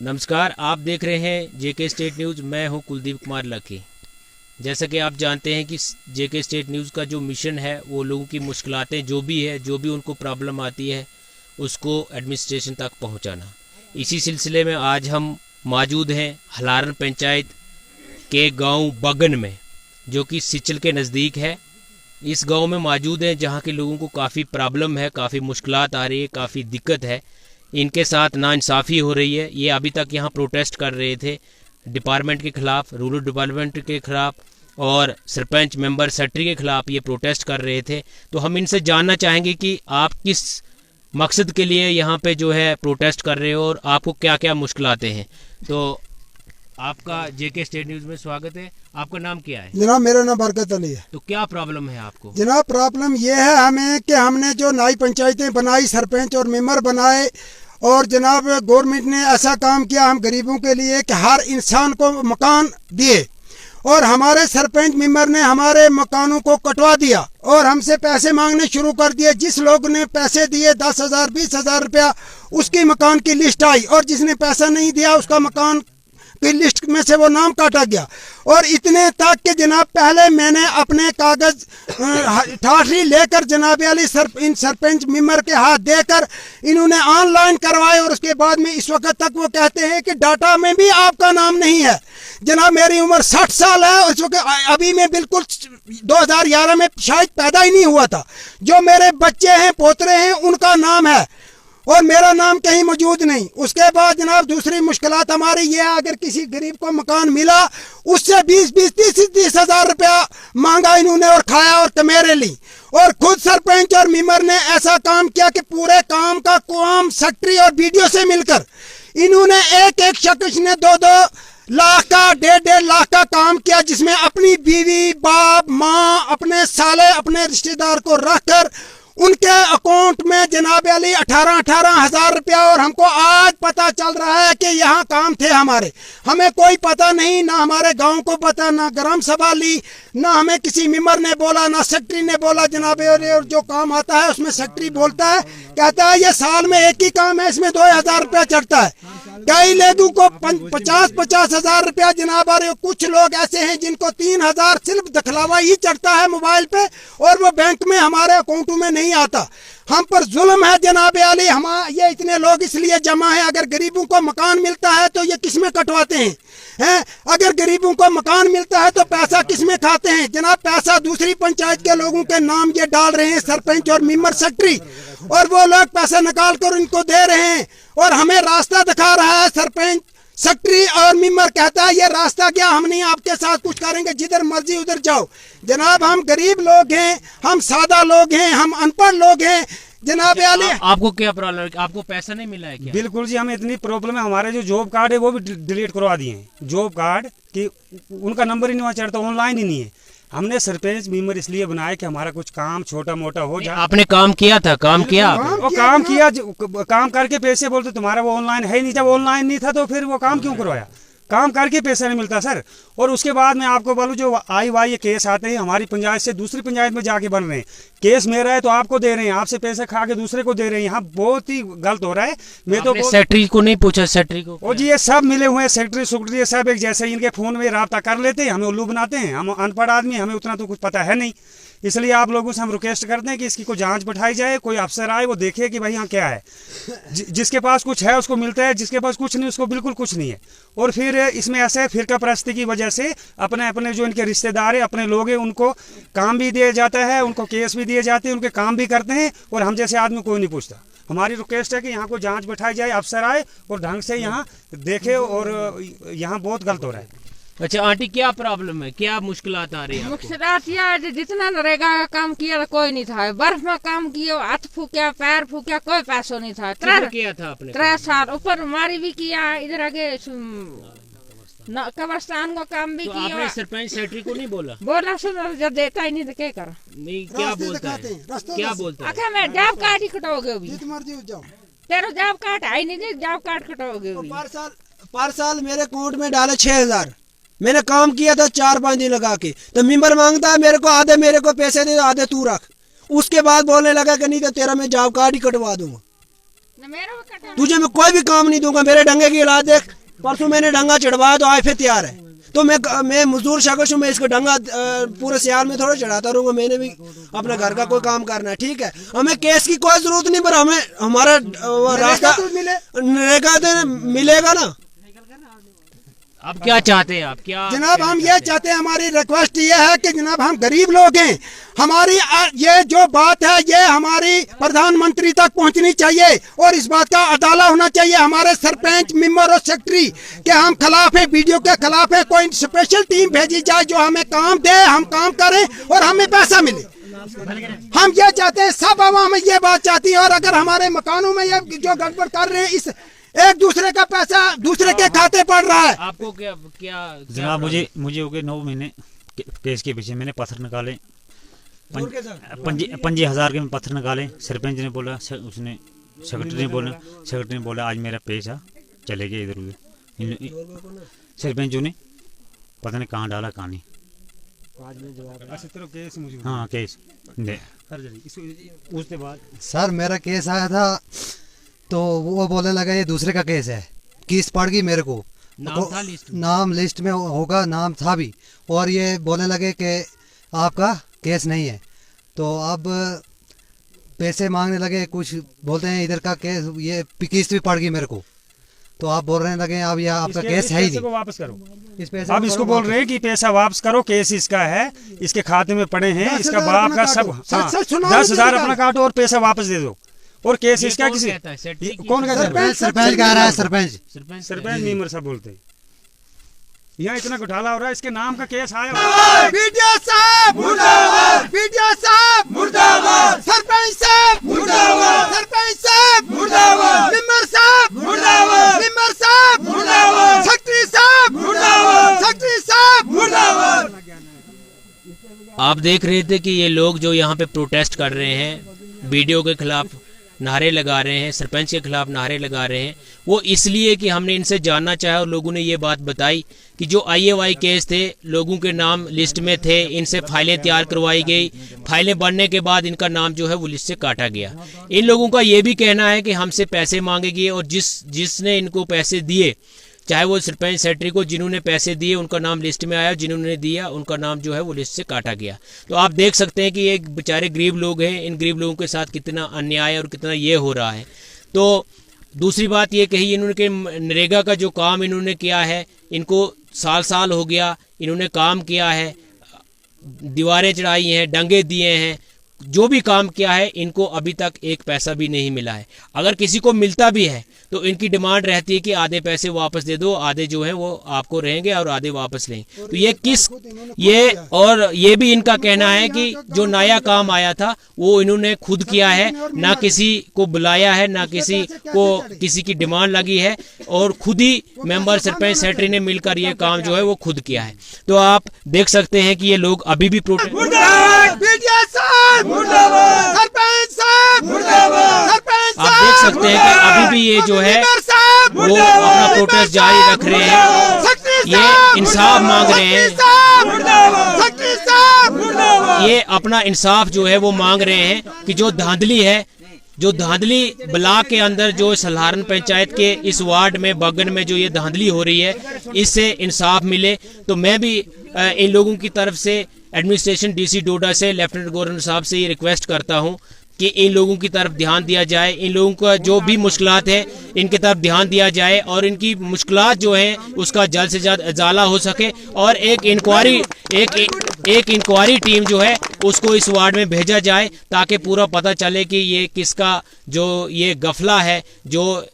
नमस्कार, आप देख रहे हैं जेके स्टेट न्यूज़। मैं हूं कुलदीप कुमार लकी। जैसा कि आप जानते हैं कि जेके स्टेट न्यूज़ का जो मिशन है वो लोगों की मुश्किलातें जो भी उनको प्रॉब्लम आती है उसको एडमिनिस्ट्रेशन तक पहुंचाना। इसी सिलसिले में आज हम मौजूद हैं हलारन पंचायत के गांव बगन में, जो कि सिचल के नज़दीक है। इस गांव में मौजूद हैं जहां के लोगों को काफ़ी प्रॉब्लम है, काफ़ी मुश्किलात आ रही है, काफ़ी दिक्कत है। इनके साथ नाइंसाफ़ी हो रही है। ये अभी तक यहाँ प्रोटेस्ट कर रहे थे डिपार्टमेंट के ख़िलाफ़, रूरल डिपार्टमेंट के ख़िलाफ़ और सरपंच मेंबर सेक्रेटरी के ख़िलाफ़ ये प्रोटेस्ट कर रहे थे। तो हम इनसे जानना चाहेंगे कि आप किस मकसद के लिए यहाँ पे जो है प्रोटेस्ट कर रहे हो और आपको क्या क्या मुश्किलातें हैं। तो आपका जेके स्टेट न्यूज़ में स्वागत है। आपका नाम क्या है? जनाब मेरा नाम बरकत अली है। तो क्या प्रॉब्लम है आपको? जनाब प्रॉब्लम ये है हमें कि हमने जो नई पंचायतें बनाई, सरपंच और मेंबर बनाए, और जनाब गवर्नमेंट ने ऐसा काम किया हम गरीबों के लिए कि हर इंसान को मकान दिए, और हमारे सरपंच मेंबर ने हमारे मकानों को कटवा दिया और हमसे पैसे मांगने शुरू कर दिए। जिस लोग ने पैसे दिए 10,000 20,000 रुपया, उसकी मकान की लिस्ट आई, और जिसने पैसा नहीं दिया उसका मकान की लिस्ट में से वो नाम काटा गया। और इतने तक कि जनाब पहले मैंने अपने कागज ठाठरी लेकर जनाब अली इन सरपंच मेंबर के हाथ देकर इन्होंने ऑनलाइन करवाए, और उसके बाद में इस वक्त तक वो कहते हैं कि डाटा में भी आपका नाम नहीं है। जनाब मेरी उम्र 60 साल है, उस वक्त अभी मैं बिल्कुल 2011 में शायद पैदा ही नहीं हुआ था। जो मेरे बच्चे हैं, पोतरे हैं, उनका नाम है और मेरा नाम कहीं मौजूद नहीं। उसके बाद जनाब दूसरी मुश्किलात हमारी ये है, अगर किसी गरीब को मकान मिला उससे 20-30 हज़ार रुपया मांगा इन्होंने और खाया और कमेरे ली। और खुद सरपंच और मेंबर ने ऐसा काम किया कि पूरे काम का काम सेक्रेटरी और बीडीओ से मिलकर इन्होंने एक शख्स ने 2-2 लाख का 1.5 लाख का काम किया, जिसमें अपनी बीवी, बाप, माँ, अपने साले, अपने रिश्तेदार को रखकर उनके अकाउंट में जनाब अली 18 हज़ार रुपया। और हमको आज पता चल रहा है कि यहाँ काम थे हमारे, हमें कोई पता नहीं, ना हमारे गांव को पता, ना ग्राम सभा ली, ना हमें किसी मेंबर ने बोला, ना सेक्रेटरी ने बोला। जनाब और जो काम आता है उसमें सेक्रेटरी बोलता है, कहता है ये साल में एक ही काम है, इसमें 2,000 रुपया चढ़ता है। कई लोगों को 50 हज़ार रुपया जनाब। कुछ लोग ऐसे हैं जिनको 3,000 सिर्फ दिखलावा ही चढ़ता है मोबाइल पे, और वो बैंक में हमारे अकाउंटों में नहीं आता। हम पर जुल्म है जनाब अली। हम ये इतने लोग इसलिए जमा है, अगर गरीबों को मकान मिलता है तो ये किसमें कटवाते हैं? अगर गरीबों को मकान मिलता है तो पैसा किसमें खाते हैं? जनाब पैसा दूसरी पंचायत के लोगों के नाम ये डाल रहे हैं, सरपंच और मेंबर सेक्रेटरी, और वो लोग पैसा निकाल कर इनको दे रहे हैं। और हमें रास्ता दिखा रहा है सरपंच, सेक्रेटरी और मेंबर, कहता है ये रास्ता क्या, हम नहीं आपके साथ कुछ करेंगे, जिधर मर्जी उधर जाओ। जनाब हम गरीब लोग हैं, हम सादा लोग हैं, हम अनपढ़ लोग हैं जनाब अली। आपको क्या प्रॉब्लम है? आपको पैसा नहीं मिला है क्या? बिल्कुल जी, हमें इतनी प्रॉब्लम है। हमारे जो जॉब कार्ड है वो भी डिलीट करवा दिए हैं। जॉब कार्ड की उनका नंबर ही नहीं चढ़ता, ऑनलाइन ही नहीं है। हमने सरपंच मेंबर इसलिए बनाया कि हमारा कुछ काम छोटा मोटा हो जाए। आपने काम किया था? काम किया? वो काम किया, काम करके पैसे बोलते तुम्हारा वो ऑनलाइन है ही नहीं। जब ऑनलाइन नहीं था तो फिर वो काम क्यों करवाया? काम करके पैसा नहीं मिलता सर। और उसके बाद मैं आपको बोलूँ, जो आई केस आते हैं हमारी पंचायत से दूसरी पंचायत में जाके बन रहे हैं। केस मेरा है तो आपको दे रहे हैं, आपसे पैसे खा के दूसरे को दे रहे हैं। यहाँ बहुत ही गलत हो रहा है। मैं तो सेक्रेटरी को नहीं पूछा? सेक्रेटरी को ओ जी, ये सब मिले हुए हैं, सेक्रेटरी सब एक जैसे इनके फोन में राब्ता कर लेते हैं, हमें उल्लू बनाते हैं। हम अनपढ़ आदमी, हमें उतना तो कुछ पता है नहीं। इसलिए आप लोगों से हम रिक्वेस्ट करते हैं कि इसकी कोई जांच बैठाई जाए, कोई अफसर आए, वो देखे कि भाई यहाँ क्या है। जिसके पास कुछ है उसको मिलता है, जिसके पास कुछ नहीं उसको बिल्कुल कुछ नहीं है। और फिर इसमें ऐसे फिरका परस्ती की वजह से अपने अपने जो इनके रिश्तेदार है, अपने लोग हैं, उनको काम भी दिया जाता है, उनको केस भी दिए जाते हैं, उनके काम भी करते हैं, और हम जैसे आदमी कोई नहीं पूछता। हमारी रिक्वेस्ट है कि यहाँ को जांच बैठाई जाए, अफसर आए और ढंग से यहाँ देखे, और यहाँ बहुत गलत हो रहा है। अच्छा आंटी, क्या प्रॉब्लम है? क्या मुश्किलात आ रही है? मुश्किलात यह जितना नरेगा का काम किया कोई नहीं था, बर्फ में काम किया, हाथ फूकिया, पैर फूकिया, कोई पैसों नहीं था। किया था आपने? 3 साल ऊपर मारी भी किया, इधर आगे कब्रस्तान का काम भी तो किया। आपने सरपंच सेक्रेटरी को नहीं बोला? बोला सुनो, जब देता ही नहीं तो क्या करो? नहीं, क्या बोलता है? क्या बोलता है? आखिर मैं जॉब कार्ड ही कटोगे अभी, जाओ तेरा जॉब कार्ड है नहीं, जॉब कार्ड कटोगे अभी। पर साल मेरे अकाउंट में डाले 6,000। मैंने काम किया था 4-5 दिन लगा के, तो मेंबर मांगता है मेरे को आधे, मेरे को पैसे दे, आधे तू रख। उसके बाद बोलने लगा कि नहीं तो तेरा मैं जॉब कार्ड ही कटवा दूंगा। तुझे मैं कोई भी काम नहीं दूंगा। मेरे डंगे की इलाज देख, परसों मैंने डंगा चढ़वाया तो आज फिर तैयार है। तो मैं मजदूर शख्स हूँ, मैं इसको डंगा पूरे सियाल में थोड़ा चढ़ाता रहूंगा। मैंने भी अपने घर का कोई काम करना है, ठीक है। हमें केस की कोई जरूरत नहीं, पर हमें हमारा रास्ता नरेगा मिलेगा ना। अब क्या चाहते हैं आप? क्या जनाब हम ये चाहते हैं, हमारी रिक्वेस्ट ये है कि जनाब हम गरीब लोग हैं, हमारी ये जो बात है ये हमारी प्रधानमंत्री तक पहुंचनी चाहिए और इस बात का अदाला होना चाहिए हमारे सरपंच, मेंबर और सेक्रेटरी के हम खिलाफ है, वीडियो के खिलाफ है। कोई स्पेशल टीम भेजी जाए जो हमें काम दे, हम काम करें और हमें पैसा मिले। हम ये चाहते हैं, सब आवाम ये बात चाहती है। और अगर हमारे मकानों में ये जो गड़बड़ कर रहे हैं, इस एक दूसरे का पैसा दूसरे के खाते पड़ रहा है। आपको क्या क्या जनाब मुझे हो गए 9 महीने केस के पीछे। मैंने पत्थर निकाले 50,000 के पत्थर निकाले। सरपंच ने बोला, उसने सेक्रेटरी ने बोला आज मेरा पैसा चले गया इधर उधर। सरपंचों ने पता नहीं कहाँ डाला कहाँ नहीं। हाँ केस उसके बाद सर मेरा केस आया था तो वो बोलने लगा ये दूसरे का केस है, किस पड़ गई मेरे को। नाम लिस्ट में होगा, नाम था भी, और ये बोलने लगे कि आपका केस नहीं है। तो अब पैसे मांगने लगे, कुछ बोलते हैं इधर का केस, ये किस्त भी पड़ गई मेरे को। तो आप बोल रहे लगे अब यह आपका केस है ही नहीं, वापस करो। इस पैसे अब इसको बोल रहे हैं कि पैसा वापस करो, केस इसका है, इसके खाते में पड़े हैं, इसका बाप का सब। 10,000 अपना काटो और पैसा वापस दे दो। और केस इसका किसी कौन कहता है? सरपंच कह रहा है। सरपंच मेंबर साहब बोलते हैं। यहाँ इतना घोटाला हो रहा है, इसके नाम का केस आया। बीडीओ साहब मुर्दाबाद, बीडीओ साहब मुर्दाबाद, सरपंच साहब मुर्दाबाद, सरपंच साहब मुर्दाबाद, मेंबर साहब मुर्दाबाद, मेंबर साहब मुर्दाबाद, सेक्रेटरी साहब मुर्दाबाद, सेक्रेटरी साहब मुर्दाबाद। आप देख रहे थे कि ये लोग जो यहाँ पे प्रोटेस्ट कर रहे हैं, वीडियो के खिलाफ नारे लगा रहे हैं, सरपंच के खिलाफ नारे लगा रहे हैं, वो इसलिए कि हमने इनसे जानना चाहा और लोगों ने ये बात बताई कि जो IAY केस थे, लोगों के नाम लिस्ट में थे, इनसे फाइलें तैयार करवाई गई, फाइलें बनने के बाद इनका नाम जो है वो लिस्ट से काटा गया। इन लोगों का ये भी कहना है कि हमसे पैसे मांगे गए और जिसने इनको पैसे दिए, चाहे वो सरपंच सेक्रेटरी को जिन्होंने पैसे दिए उनका नाम लिस्ट में आया, जिन्होंने दिया उनका नाम जो है वो लिस्ट से काटा गया। तो आप देख सकते हैं कि ये बेचारे गरीब लोग हैं, इन गरीब लोगों के साथ कितना अन्याय और कितना ये हो रहा है। तो दूसरी बात ये कही इन्होंने कि नरेगा का जो काम इन्होंने किया है, इनको साल हो गया, इन्होंने काम किया है, दीवारें चढ़ाई हैं, डंगे दिए हैं, जो भी काम किया है, इनको अभी तक एक पैसा भी नहीं मिला है। अगर किसी को मिलता भी है तो इनकी डिमांड रहती है कि आधे पैसे वापस दे दो, आधे जो है वो आपको रहेंगे और आधे वापस लेंगे। तो ये भी इनका कहना है कि जो नया काम आया था वो इन्होंने खुद किया है, ना किसी को बुलाया है, ना किसी की डिमांड लगी है, और खुद ही मेंबर, सरपंच, सेक्रेटरी ने मिलकर ये काम जो है वो खुद किया है। तो आप देख सकते हैं कि ये लोग अभी भी प्रोटेस्ट आप देख सकते हैं कि अभी भी ये जो है वो अपना प्रोटेस्ट जारी रख रहे हैं। ये इंसाफ मांग रहे हैं, ये अपना इंसाफ जो है वो मांग रहे हैं कि जो धांधली है, जो धांधली ब्लॉक के अंदर जो सलहारन पंचायत के इस वार्ड में बगन में जो ये धांधली हो रही है, इससे इंसाफ मिले। तो मैं भी इन लोगों की तरफ से एडमिनिस्ट्रेशन DC डोडा से लेफ्टिनेंट गवर्नर साहब से ये रिक्वेस्ट करता हूं कि इन लोगों की तरफ ध्यान दिया जाए, इन लोगों का जो भी मुश्किलात है इनकी तरफ ध्यान दिया जाए और इनकी मुश्किलात जो हैं उसका जल्द से जल्द उजाला हो सके और एक इंक्वायरी टीम जो है उसको इस वार्ड में भेजा जाए ताकि पूरा पता चले कि ये किसका जो ये गफला है, जो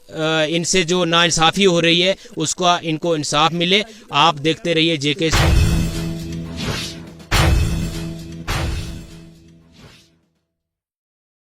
इनसे जो नाइंसाफ़ी हो रही है, उसका इनको इंसाफ मिले। आप देखते रहिए JK।